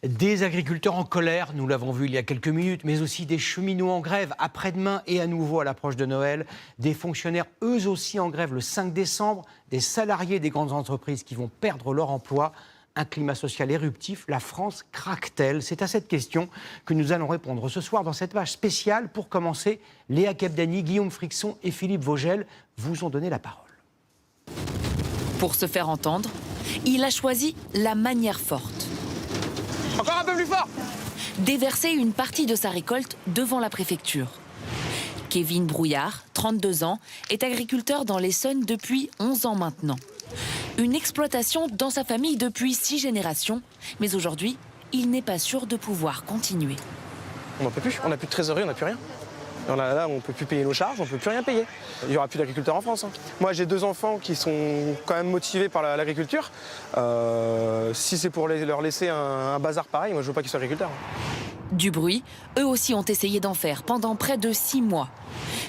Des agriculteurs en colère, nous l'avons vu il y a quelques minutes, mais aussi des cheminots en grève après-demain et à nouveau à l'approche de Noël. Des fonctionnaires eux aussi en grève le 5 décembre, des salariés des grandes entreprises qui vont perdre leur emploi. Un climat social éruptif, la France craque-t-elle? C'est à cette question que nous allons répondre ce soir dans cette page spéciale. Pour commencer, Léa Kebdani, Guillaume Frixon et Philippe Vogel vous ont donné la parole. Pour se faire entendre, il a choisi la manière forte. Encore un peu plus fort! Déverser une partie de sa récolte devant la préfecture. Kevin Brouillard, 32 ans, est agriculteur dans l'Essonne depuis 11 ans maintenant. Une exploitation dans sa famille depuis 6 générations, mais aujourd'hui, il n'est pas sûr de pouvoir continuer. On n'en peut plus, on n'a plus de trésorerie, on n'a plus rien. Là, on ne peut plus payer nos charges, on ne peut plus rien payer. Il n'y aura plus d'agriculteurs en France. Moi, j'ai 2 enfants qui sont quand même motivés par l'agriculture. Si c'est pour leur laisser un bazar pareil, moi, je ne veux pas qu'ils soient agriculteurs. Du bruit, eux aussi ont essayé d'en faire pendant près de 6 mois.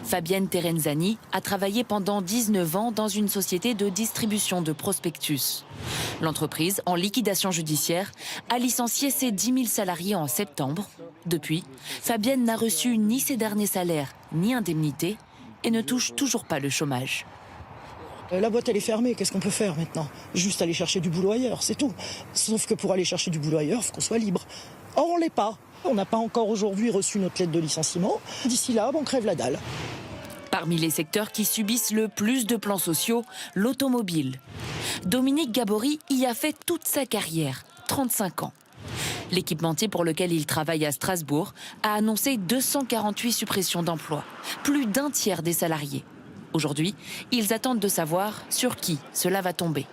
Fabienne Terenzani a travaillé pendant 19 ans dans une société de distribution de prospectus. L'entreprise, en liquidation judiciaire, a licencié ses 10 000 salariés en septembre. Depuis, Fabienne n'a reçu ni ses derniers salaires, ni indemnités, et ne touche toujours pas le chômage. La boîte, elle est fermée, qu'est-ce qu'on peut faire maintenant? Juste aller chercher du boulot ailleurs, c'est tout. Sauf que pour aller chercher du boulot ailleurs, il faut qu'on soit libre. Or, on ne l'est pas. On n'a pas encore aujourd'hui reçu notre lettre de licenciement. D'ici là, on crève la dalle. Parmi les secteurs qui subissent le plus de plans sociaux, l'automobile. Dominique Gabory y a fait toute sa carrière, 35 ans. L'équipementier pour lequel il travaille à Strasbourg a annoncé 248 suppressions d'emplois, plus d'un tiers des salariés. Aujourd'hui, ils attendent de savoir sur qui cela va tomber.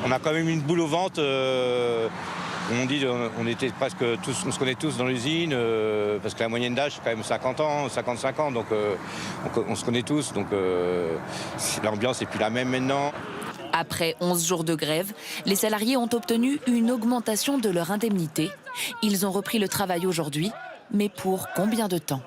On a quand même une boule au ventre. On dit on était presque tous, on se connaît tous dans l'usine, parce que la moyenne d'âge c'est quand même 50 ans, 55 ans, donc on se connaît tous, donc l'ambiance n'est plus la même maintenant. Après 11 jours de grève, les salariés ont obtenu une augmentation de leur indemnité. Ils ont repris le travail aujourd'hui, mais pour combien de temps ?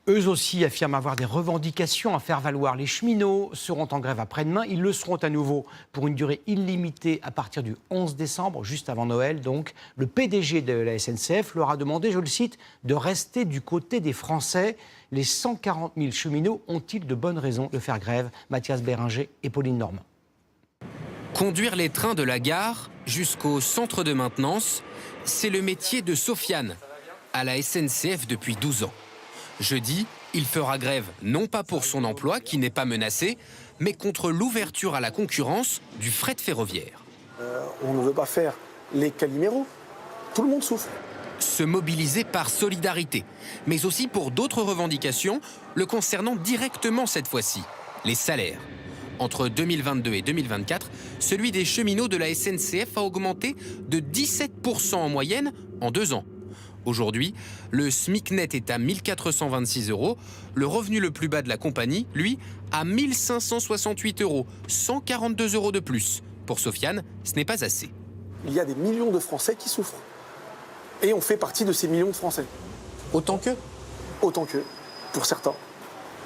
Eux aussi affirment avoir des revendications à faire valoir. Les cheminots seront en grève après-demain. Ils le seront à nouveau pour une durée illimitée à partir du 11 décembre, juste avant Noël. Donc, le PDG de la SNCF leur a demandé, je le cite, de rester du côté des Français. Les 140 000 cheminots ont-ils de bonnes raisons de faire grève? Mathias Béringer et Pauline Normand. Conduire les trains de la gare jusqu'au centre de maintenance, c'est le métier de Sofiane, à la SNCF depuis 12 ans. Jeudi, il fera grève non pas pour son emploi, qui n'est pas menacé, mais contre l'ouverture à la concurrence du fret ferroviaire. On ne veut pas faire les caliméros. Tout le monde souffre. Se mobiliser par solidarité, mais aussi pour d'autres revendications, le concernant directement cette fois-ci, les salaires. Entre 2022 et 2024, celui des cheminots de la SNCF a augmenté de 17% en moyenne en 2 ans. Aujourd'hui, le SMIC net est à 1 426 €. Le revenu le plus bas de la compagnie, lui, à 1 568 €, 142 € de plus. Pour Sofiane, ce n'est pas assez. Il y a des millions de Français qui souffrent. Et on fait partie de ces millions de Français. Autant qu'eux? Autant qu'eux, pour certains.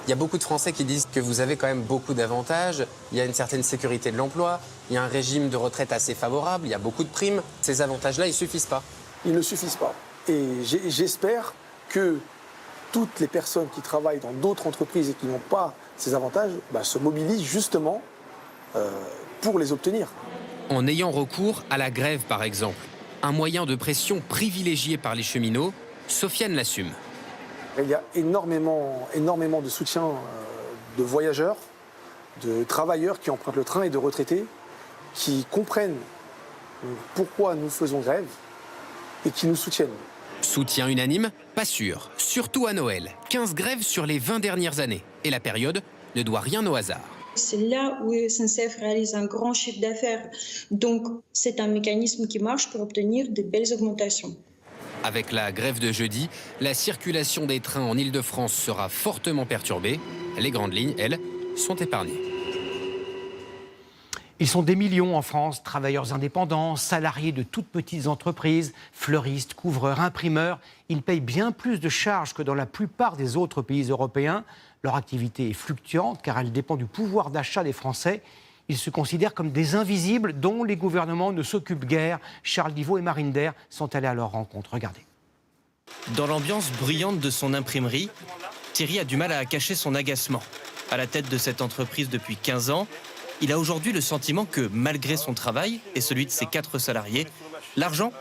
Il y a beaucoup de Français qui disent que vous avez quand même beaucoup d'avantages. Il y a une certaine sécurité de l'emploi, il y a un régime de retraite assez favorable, il y a beaucoup de primes. Ces avantages-là, ils ne suffisent pas. Ils ne suffisent pas. Et j'espère que toutes les personnes qui travaillent dans d'autres entreprises et qui n'ont pas ces avantages se mobilisent justement pour les obtenir. En ayant recours à la grève, par exemple, un moyen de pression privilégié par les cheminots, Sofiane l'assume. Il y a énormément de soutien de voyageurs, de travailleurs qui empruntent le train et de retraités qui comprennent pourquoi nous faisons grève et qui nous soutiennent. Soutien unanime? Pas sûr. Surtout à Noël. 15 grèves sur les 20 dernières années. Et la période ne doit rien au hasard. C'est là où SNCF réalise un grand chiffre d'affaires. Donc, c'est un mécanisme qui marche pour obtenir de belles augmentations. Avec la grève de jeudi, la circulation des trains en Île-de-France sera fortement perturbée. Les grandes lignes, elles, sont épargnées. Ils sont des millions en France, travailleurs indépendants, salariés de toutes petites entreprises, fleuristes, couvreurs, imprimeurs. Ils payent bien plus de charges que dans la plupart des autres pays européens. Leur activité est fluctuante car elle dépend du pouvoir d'achat des Français. Ils se considèrent comme des invisibles dont les gouvernements ne s'occupent guère. Charles Divot et Marine Der sont allés à leur rencontre. Regardez. Dans l'ambiance bruyante de son imprimerie, Thierry a du mal à cacher son agacement. À la tête de cette entreprise depuis 15 ans, il a aujourd'hui le sentiment que, malgré son travail et celui de ses 4 salariés, l'argent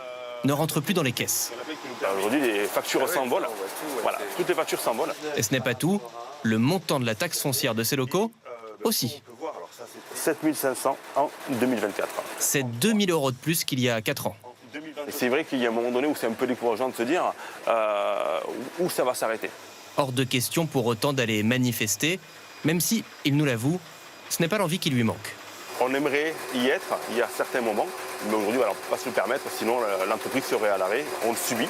ne rentre plus dans les caisses. Aujourd'hui, les factures s'envolent. Voilà, toutes les factures s'envolent. Et ce n'est pas tout, le montant de la taxe foncière de ces locaux aussi. 7 500 en 2024. C'est 2 000 € de plus qu'il y a 4 ans. Et c'est vrai qu'il y a un moment donné où c'est un peu décourageant de se dire où ça va s'arrêter. Hors de question pour autant d'aller manifester, même si, il nous l'avoue, ce n'est pas l'envie qui lui manque. On aimerait y être, il y a certains moments, mais aujourd'hui, voilà, on ne peut pas se le permettre, sinon l'entreprise serait à l'arrêt, on le subit,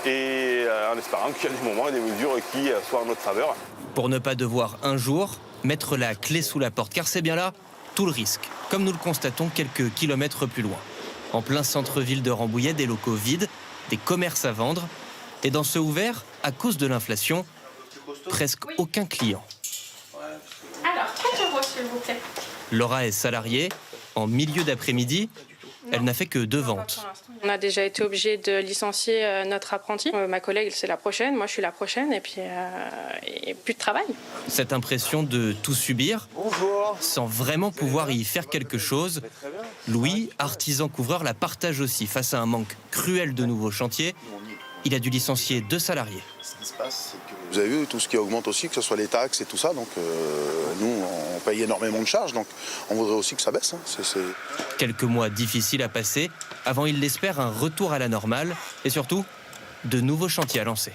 et en espérant qu'il y a des moments et des mesures qui soient en notre faveur. Pour ne pas devoir un jour mettre la clé sous la porte, car c'est bien là tout le risque, comme nous le constatons quelques kilomètres plus loin. En plein centre-ville de Rambouillet, des locaux vides, des commerces à vendre, et dans ceux ouverts, à cause de l'inflation, presque aucun client. Alors, 4 € s'il vous plaît. Laura est salariée. En milieu d'après-midi, elle n'a fait que 2 ventes. On a déjà été obligé de licencier notre apprenti. Ma collègue, c'est la prochaine, moi je suis la prochaine, et puis et plus de travail. Cette impression de tout subir, sans vraiment pouvoir y faire quelque chose, Louis, artisan couvreur, la partage aussi face à un manque cruel de nouveaux chantiers. Il a dû licencier 2 salariés. Ce qui se passe, c'est que vous avez vu tout ce qui augmente aussi, que ce soit les taxes et tout ça. Donc nous, on paye énormément de charges, donc on voudrait aussi que ça baisse. Quelques mois difficiles à passer, avant il espère un retour à la normale et surtout de nouveaux chantiers à lancer.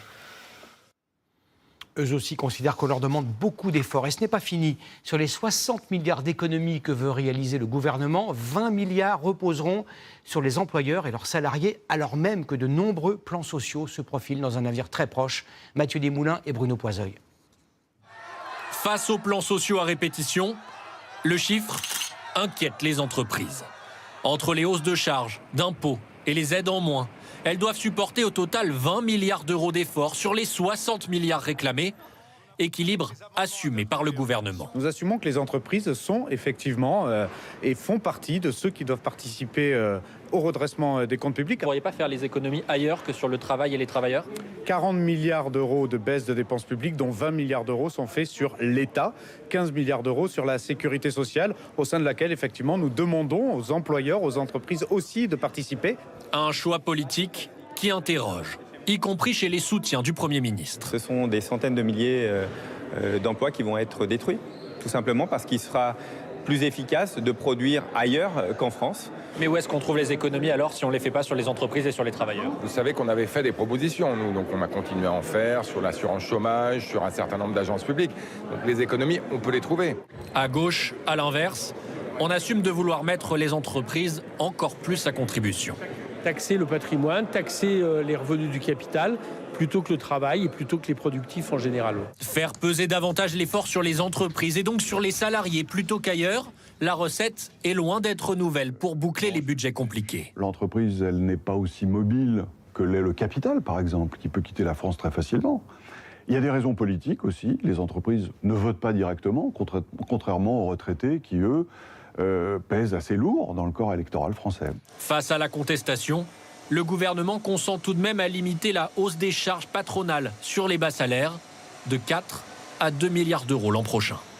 Eux aussi considèrent qu'on leur demande beaucoup d'efforts. Et ce n'est pas fini. Sur les 60 milliards d'économies que veut réaliser le gouvernement, 20 milliards reposeront sur les employeurs et leurs salariés, alors même que de nombreux plans sociaux se profilent dans un avenir très proche. Mathieu Desmoulins et Bruno Poiseuil. Face aux plans sociaux à répétition, le chiffre inquiète les entreprises. Entre les hausses de charges, d'impôts et les aides en moins, elles doivent supporter au total 20 milliards d'euros d'efforts sur les 60 milliards réclamés. Équilibre assumé par le gouvernement. Nous assumons que les entreprises sont effectivement et font partie de ceux qui doivent participer au redressement des comptes publics. Vous ne pourriez pas faire les économies ailleurs que sur le travail et les travailleurs ? 40 milliards d'euros de baisse de dépenses publiques, dont 20 milliards d'euros sont faits sur l'État, 15 milliards d'euros sur la sécurité sociale, au sein de laquelle effectivement nous demandons aux employeurs, aux entreprises aussi de participer. Un choix politique qui interroge, y compris chez les soutiens du Premier ministre. Ce sont des centaines de milliers d'emplois qui vont être détruits, tout simplement parce qu'il sera plus efficace de produire ailleurs qu'en France. Mais où est-ce qu'on trouve les économies alors si on ne les fait pas sur les entreprises et sur les travailleurs ? Vous savez qu'on avait fait des propositions, nous, donc on a continué à en faire sur l'assurance chômage, sur un certain nombre d'agences publiques. Donc les économies, on peut les trouver. À gauche, à l'inverse, on assume de vouloir mettre les entreprises encore plus à contribution. Taxer le patrimoine, taxer les revenus du capital, plutôt que le travail et plutôt que les productifs en général. Faire peser davantage l'effort sur les entreprises et donc sur les salariés plutôt qu'ailleurs, la recette est loin d'être nouvelle pour boucler les budgets compliqués. L'entreprise, elle n'est pas aussi mobile que l'est le capital, par exemple, qui peut quitter la France très facilement. Il y a des raisons politiques aussi. Les entreprises ne votent pas directement, contrairement aux retraités qui, eux, pèse assez lourd dans le corps électoral français. Face à la contestation, le gouvernement consent tout de même à limiter la hausse des charges patronales sur les bas salaires de 4 à 2 milliards d'euros l'an prochain.